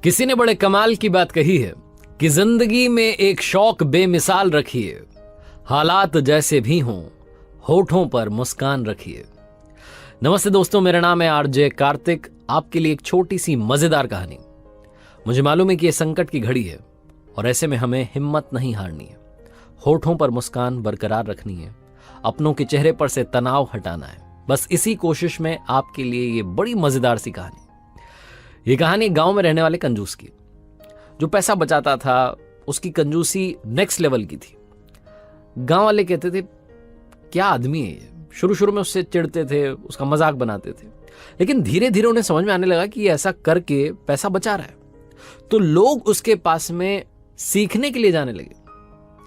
किसी ने बड़े कमाल की बात कही है कि जिंदगी में एक शौक बेमिसाल रखिए, हालात जैसे भी हों होठों पर मुस्कान रखिए। नमस्ते दोस्तों, मेरा नाम है आरजे कार्तिक। आपके लिए एक छोटी सी मजेदार कहानी। मुझे मालूम है कि यह संकट की घड़ी है और ऐसे में हमें हिम्मत नहीं हारनी है, होठों पर मुस्कान बरकरार रखनी है, अपनों के चेहरे पर से तनाव हटाना है। बस इसी कोशिश में आपके लिए ये बड़ी मजेदार सी कहानी। ये कहानी गांव में रहने वाले कंजूस की, जो पैसा बचाता था। उसकी कंजूसी नेक्स्ट लेवल की थी। गांव वाले कहते थे क्या आदमी है ये। शुरू शुरू में उससे चिढ़ते थे, उसका मजाक बनाते थे, लेकिन धीरे धीरे उन्हें समझ में आने लगा कि ये ऐसा करके पैसा बचा रहा है। तो लोग उसके पास में सीखने के लिए जाने लगे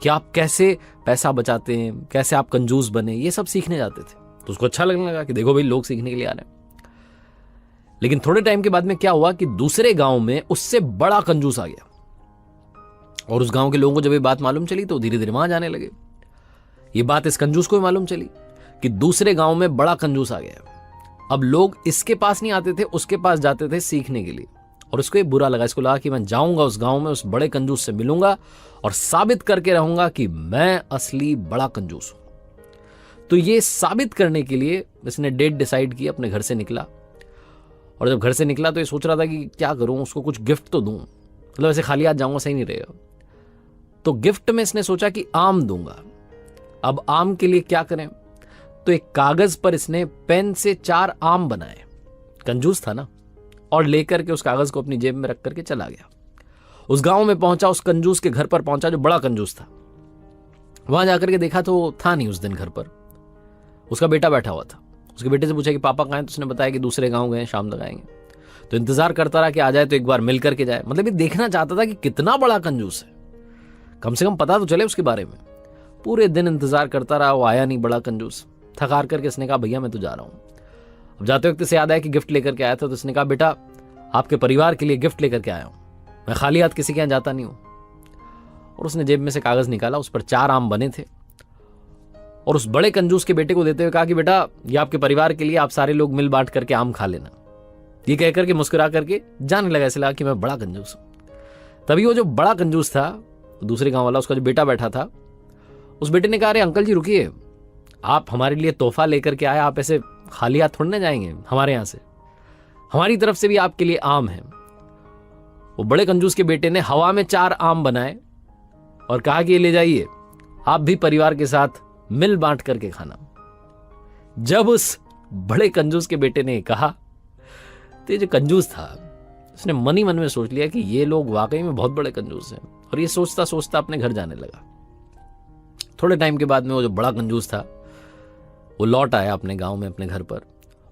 कि आप कैसे पैसा बचाते हैं, कैसे आप कंजूस बने, ये सब सीखने जाते थे। तो उसको अच्छा लगने लगा कि देखो भाई, लोग सीखने के लिए आ रहे हैं। लेकिन थोड़े टाइम के बाद में क्या हुआ कि दूसरे गांव में उससे बड़ा कंजूस आ गया, और उस गांव के लोगों को जब ये बात मालूम चली तो धीरे धीरे वहां जाने लगे। ये बात इस कंजूस को भी मालूम चली कि दूसरे गांव में बड़ा कंजूस आ गया। अब लोग इसके पास नहीं आते थे, उसके पास जाते थे सीखने के लिए। और इसको ये बुरा लगा। इसको लगा कि मैं जाऊंगा उस गांव में, उस बड़े कंजूस से मिलूंगा और साबित करके रहूंगा कि मैं असली बड़ा कंजूस हूं। तो ये साबित करने के लिए इसने डेट डिसाइड की, अपने घर से निकला। और जब घर से निकला तो ये सोच रहा था कि क्या करूं, उसको कुछ गिफ्ट तो दूं, मतलब ऐसे खाली हाथ जाऊंगा सही नहीं रहेगा। तो गिफ्ट में इसने सोचा कि आम दूंगा। अब आम के लिए क्या करें, तो एक कागज पर इसने पेन से 4 आम बनाए। कंजूस था ना, और लेकर के उस कागज को अपनी जेब में रख करके चला गया। उस गांव में पहुंचा, उस कंजूस के घर पर पहुंचा जो बड़ा कंजूस था। वहां जाकर के देखा तो था नहीं उस दिन घर पर, उसका बेटा बैठा हुआ था। उसके बेटे से पूछा कि पापा कहाँ हैं, तो उसने बताया कि दूसरे गांव गए, शाम तक आएंगे। तो इंतजार करता रहा कि आ जाए तो एक बार मिल करके जाए। मतलब ये देखना चाहता था कि कितना बड़ा कंजूस है, कम से कम पता तो चले उसके बारे में। पूरे दिन इंतजार करता रहा, वो आया नहीं बड़ा कंजूस। थकार करके इसने कहा भैया मैं तो जा रहा हूँ। अब जाते वक्त से याद आया कि गिफ्ट लेकर के आया था। तो इसने कहा बेटा आपके परिवार के लिए गिफ्ट लेकर के आया हूँ, मैं खाली हाथ किसी के यहाँ जाता नहीं हूँ। और उसने जेब में से कागज निकाला, उस पर 4 आम बने थे, और उस बड़े कंजूस के बेटे को देते हुए कहा कि बेटा ये आपके परिवार के लिए, आप सारे लोग मिल बांट करके आम खा लेना। ये कहकर के मुस्कुरा करके जाने लगा। ऐसे लगा कि मैं बड़ा कंजूस हूं। तभी वो जो बड़ा कंजूस था, दूसरे गांव वाला, उसका जो बेटा बैठा था, उस बेटे ने कहा अरे अंकल जी रुकिए, आप हमारे लिए तोहफा लेकर के आए, आप ऐसे खाली हाथ थोड़ी ना जाएंगे हमारे यहां से, हमारी तरफ से भी आपके लिए आम है। वो बड़े कंजूस के बेटे ने हवा में 4 आम बनाए और कहा कि ये ले जाइए, आप भी परिवार के साथ मिल बांट करके खाना। जब उस बड़े कंजूस के बेटे ने कहा तो ये जो कंजूस था उसने मन ही मन में सोच लिया कि ये लोग वाकई में बहुत बड़े कंजूस हैं, और ये सोचता सोचता अपने घर जाने लगा। थोड़े टाइम के बाद में वो जो बड़ा कंजूस था वो लौट आया अपने गांव में, अपने घर पर।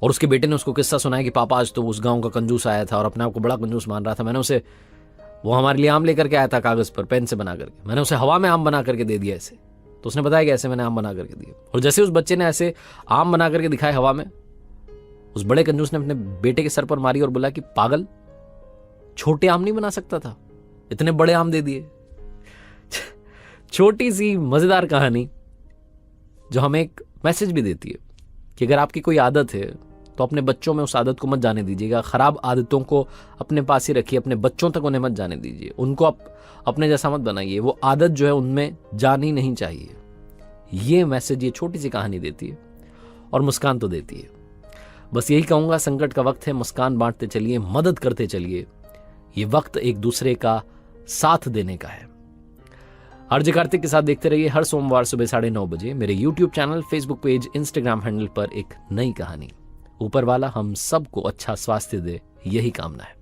और उसके बेटे ने उसको किस्सा सुनाया कि पापा आज तो उस गांव का कंजूस आया था और अपने आप को बड़ा कंजूस मान रहा था। मैंने उसे, वो हमारे लिए आम लेकर के आया था कागज पर पेन से बना करके, मैंने उसे हवा में आम बना करके दे दिया ऐसे। तो उसने बताया कि ऐसे मैंने आम बना करके दिए। और जैसे उस बच्चे ने ऐसे आम बना करके दिखाए हवा में, उस बड़े कंजूस ने अपने बेटे के सर पर मारी और बोला कि पागल, छोटे आम नहीं बना सकता था, इतने बड़े आम दे दिए। छोटी सी मजेदार कहानी जो हमें एक मैसेज भी देती है कि अगर आपकी कोई आदत है तो अपने बच्चों में उस आदत को मत जाने दीजिएगा। खराब आदतों को अपने पास ही रखिए, अपने बच्चों तक उन्हें मत जाने दीजिए, उनको अपने जैसा मत बनाइए। वो आदत जो है उनमें जानी नहीं चाहिए। ये मैसेज ये छोटी सी कहानी देती है, और मुस्कान तो देती है। बस यही कहूंगा, संकट का वक्त है, मुस्कान बांटते चलिए, मदद करते चलिए। ये वक्त एक दूसरे का साथ देने का है। आरजे कार्तिक के साथ देखते रहिए हर सोमवार सुबह 9:30 बजे मेरे YouTube channel, Facebook page, Instagram handle पर एक नई कहानी। ऊपर वाला हम सबको अच्छा स्वास्थ्य दे, यही कामना है।